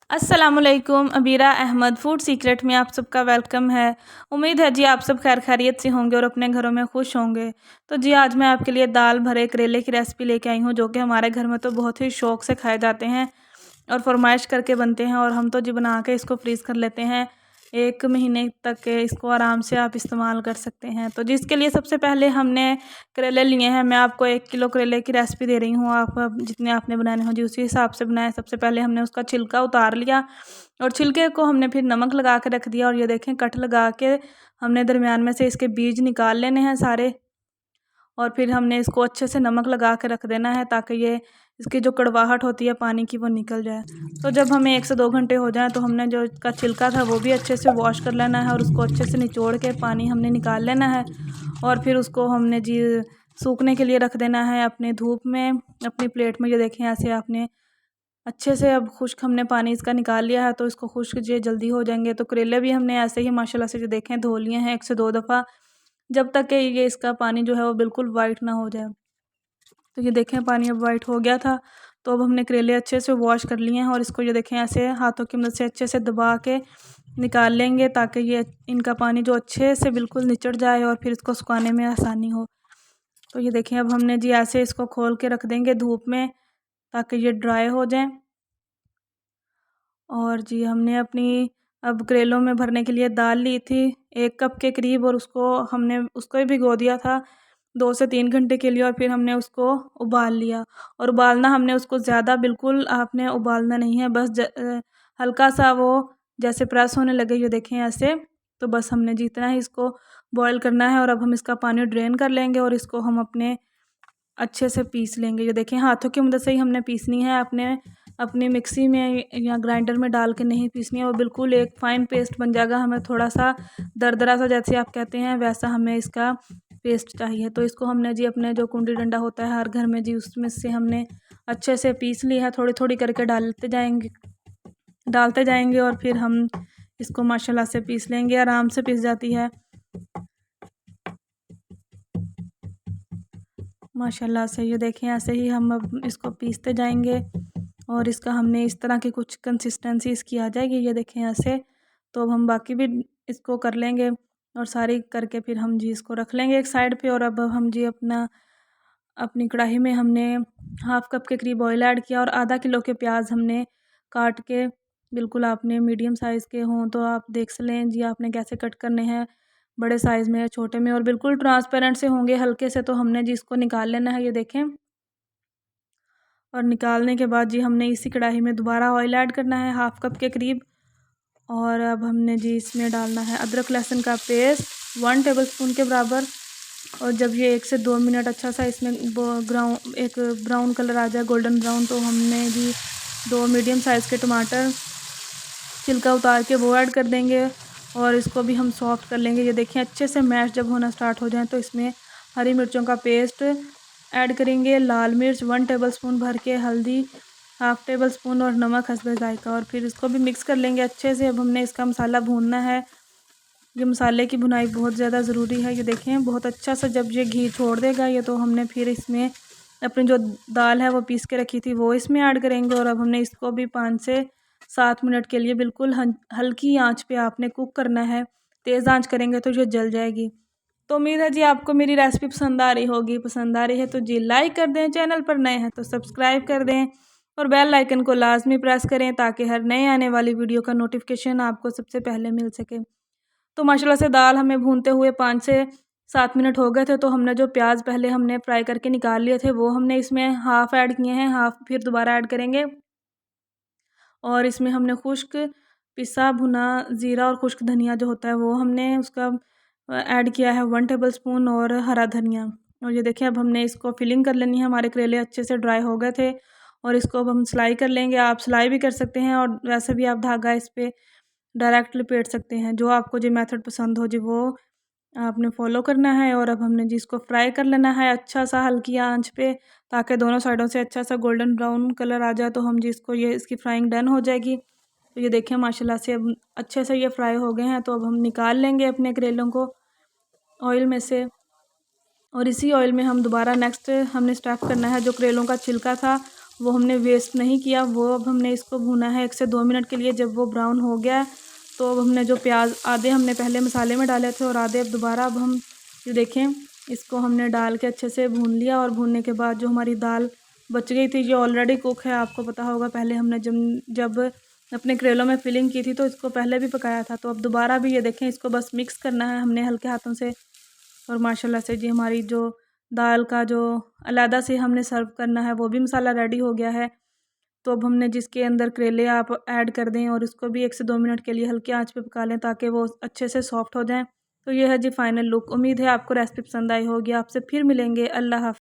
अस्सलामुअलैकुम। Abira Ahmad food secret में आप सबका वेलकम है। उम्मीद है जी आप सब खैर खैरियत से होंगे और अपने घरों में खुश होंगे। तो जी आज मैं आपके लिए दाल भरे करेले की रेसिपी लेके आई हूँ, जो कि हमारे घर में तो बहुत ही शौक़ से खाए जाते हैं और फरमाइश करके बनते हैं। और हम तो जी बना के इसको फ्रीज़ कर लेते हैं, 1 महीने तक इसको आराम से आप इस्तेमाल कर सकते हैं। तो जिसके लिए सबसे पहले हमने करेले लिए हैं। मैं आपको 1 किलो करेले की रेसिपी दे रही हूँ, आप जितने आपने बनाने हो जी उसी हिसाब से बनाएं। सबसे पहले हमने उसका छिलका उतार लिया और छिलके को हमने फिर नमक लगा के रख दिया। और ये देखें, कट लगा के हमने दरमियान में से इसके बीज निकाल लेने हैं सारे। और फिर हमने इसको अच्छे से नमक लगा के रख देना है, ताकि ये इसकी जो कड़वाहट होती है पानी की वो निकल जाए। तो जब हमें 1 से 2 घंटे हो जाएं तो हमने जो इसका छिलका था वो भी अच्छे से वॉश कर लेना है और उसको अच्छे से निचोड़ के पानी हमने निकाल लेना है। और फिर उसको हमने जी सूखने के लिए रख देना है अपने धूप में, अपनी प्लेट में। ये देखें, ऐसे आपने अच्छे से अब खुश्क हमने पानी इसका निकाल लिया है, तो इसको खुश्क ये जल्दी हो जाएंगे। तो करेले भी हमने ऐसे ही माशाल्लाह से जो देखें धो लिए हैं 1 से 2 दफ़ा, जब तक कि ये इसका पानी जो है वो बिल्कुल वाइट ना हो जाए। तो ये देखें पानी अब वाइट हो गया था। तो अब हमने करेले अच्छे से वॉश कर लिए हैं और इसको ये देखें ऐसे हाथों की मदद से अच्छे से दबा के निकाल लेंगे, ताकि ये इनका पानी जो अच्छे से बिल्कुल निचड़ जाए और फिर इसको सुखाने में आसानी हो। तो ये देखें, अब हमने जी ऐसे इसको खोल के रख देंगे धूप में, ताकि ये ड्राई हो जाए। और जी हमने अपनी अब करेलों में भरने के लिए दाल ली थी 1 कप के करीब, और हमने उसको भी भिगो दिया था 2 से 3 घंटे के लिए। और फिर हमने उसको उबाल लिया। और उबालना हमने उसको ज़्यादा बिल्कुल आपने उबालना नहीं है, बस हल्का सा वो जैसे प्रेस होने लगे, ये देखें ऐसे। तो बस हमने जितना ही इसको बॉईल करना है। और अब हम इसका पानी ड्रेन कर लेंगे और इसको हम अपने अच्छे से पीस लेंगे। ये देखें, हाथों की मदद से ही हमने पीसनी है, अपनी मिक्सी में या ग्राइंडर में डाल के नहीं पीसनी है। वो बिल्कुल एक फ़ाइन पेस्ट बन जाएगा। हमें थोड़ा सा दरदरा सा, जैसे आप कहते हैं वैसा हमें इसका पेस्ट चाहिए। तो इसको हमने जी अपने जो कुंडी डंडा होता है हर घर में जी, उसमें से हमने अच्छे से पीस लिया है। थोड़ी थोड़ी करके डालते जाएंगे और फिर हम इसको माशाल्लाह से पीस लेंगे। आराम से पीस जाती है माशाल्लाह से। ये देखें, ऐसे ही हम अब इसको पीसते जाएंगे और इसका हमने इस तरह की कुछ कंसिस्टेंसी इसकी आ जाएगी, ये देखें ऐसे। तो अब हम बाकी भी इसको कर लेंगे और सारी करके फिर हम जी इसको रख लेंगे एक साइड पे। और अब हम जी अपनी कढ़ाई में हमने 1/2 कप के करीब ऑयल ऐड किया और आधा किलो के प्याज हमने काट के, बिल्कुल आपने मीडियम साइज़ के हों तो आप देख लें जी आपने कैसे कट करने हैं, बड़े साइज़ में या छोटे में। और बिल्कुल ट्रांसपेरेंट से होंगे हल्के से, तो हमने जी इसको निकाल लेना है, ये देखें। और निकालने के बाद जी हमने इसी कढ़ाई में दोबारा ऑयल ऐड करना है 1/2 कप के करीब। और अब हमने जी इसमें डालना है अदरक लहसुन का पेस्ट 1 टेबलस्पून के बराबर। और जब ये 1 से 2 मिनट अच्छा सा इसमें एक ब्राउन कलर आ जाए, गोल्डन ब्राउन, तो हमने जी 2 मीडियम साइज़ के टमाटर छिलका उतार के वो ऐड कर देंगे और इसको भी हम सॉफ्ट कर लेंगे। ये देखिए, अच्छे से मैश जब होना स्टार्ट हो जाए तो इसमें हरी मिर्चों का पेस्ट ऐड करेंगे, लाल मिर्च 1 टेबलस्पून भर के, हल्दी 1/2 टेबलस्पून और नमक हस्बे जायका। और फिर इसको भी मिक्स कर लेंगे अच्छे से। अब हमने इसका मसाला भूनना है। ये मसाले की भुनाई बहुत ज़्यादा ज़रूरी है। ये देखें, बहुत अच्छा सा जब ये घी छोड़ देगा ये, तो हमने फिर इसमें अपनी जो दाल है वो पीस के रखी थी वो इसमें ऐड करेंगे। और अब हमने इसको भी 5 से 7 मिनट के लिए बिल्कुल हल्की आंच पे आपने कुक करना है। तेज़ आंच करेंगे तो ये जल जाएगी। तो उम्मीद है जी आपको मेरी रेसिपी पसंद आ रही होगी। पसंद आ रही है तो जी लाइक कर दें, चैनल पर नए हैं तो सब्सक्राइब कर दें और बेल आइकन को लाजमी प्रेस करें, ताकि हर नए आने वाली वीडियो का नोटिफिकेशन आपको सबसे पहले मिल सके। तो माशाल्लाह से दाल हमें भूनते हुए 5 से 7 मिनट हो गए थे। तो हमने जो प्याज पहले हमने फ्राई करके निकाल लिए थे वो हमने इसमें हाफ़ ऐड किए हैं, हाफ़ फिर दोबारा ऐड करेंगे। और इसमें हमने खुश्क पिसा भुना ज़ीरा और खुश्क धनिया जो होता है वो हमने उसका ऐड किया है 1 टेबलस्पून, और हरा धनिया। और ये देखिए, अब हमने इसको फिलिंग कर लेनी है। हमारे करेले अच्छे से ड्राई हो गए थे और इसको अब हम सिलाई कर लेंगे। आप सिलाई भी कर सकते हैं और वैसे भी आप धागा इस पर डायरेक्ट लपेट सकते हैं। जो आपको जो मेथड पसंद हो जी वो आपने फॉलो करना है। और अब हमने जी इसको फ्राई कर लेना है अच्छा सा हल्की आंच पे, ताकि दोनों साइडों से अच्छा सा गोल्डन ब्राउन कलर आ जाए। तो हम जी इसकी फ्राइंग डन हो जाएगी। तो ये देखें, माशाल्लाह से अब अच्छे से ये फ्राई हो गए हैं। तो अब हम निकाल लेंगे अपने करेलों को ऑयल में से। और इसी ऑयल में हम दोबारा नेक्स्ट हमने स्टफ़ करना है जो करेलों का छिलका था वो हमने वेस्ट नहीं किया। वो अब हमने इसको भूना है 1 से 2 मिनट के लिए। जब वो ब्राउन हो गया तो अब हमने जो प्याज आधे हमने पहले मसाले में डाले थे और आधे अब दोबारा अब हम ये देखें इसको हमने डाल के अच्छे से भून लिया। और भूनने के बाद जो हमारी दाल बच गई थी, ये ऑलरेडी कुक है, आपको पता होगा। पहले हमने जब अपने करेलों में फिलिंग की थी तो इसको पहले भी पकाया था। तो अब दोबारा भी ये देखें इसको बस मिक्स करना है हमने हल्के हाथों से। और माशाल्लाह से जी हमारी जो दाल का जो अलहदा से हमने सर्व करना है वो भी मसाला रेडी हो गया है। तो अब हमने जिसके अंदर करेले आप ऐड कर दें और उसको भी 1 से 2 मिनट के लिए हल्की आंच पे पका लें ताकि वो अच्छे से सॉफ्ट हो जाएं। तो ये है जी फाइनल लुक। उम्मीद है आपको रेसिपी पसंद आई होगी। आपसे फिर मिलेंगे। अल्लाह हाफ़िज़।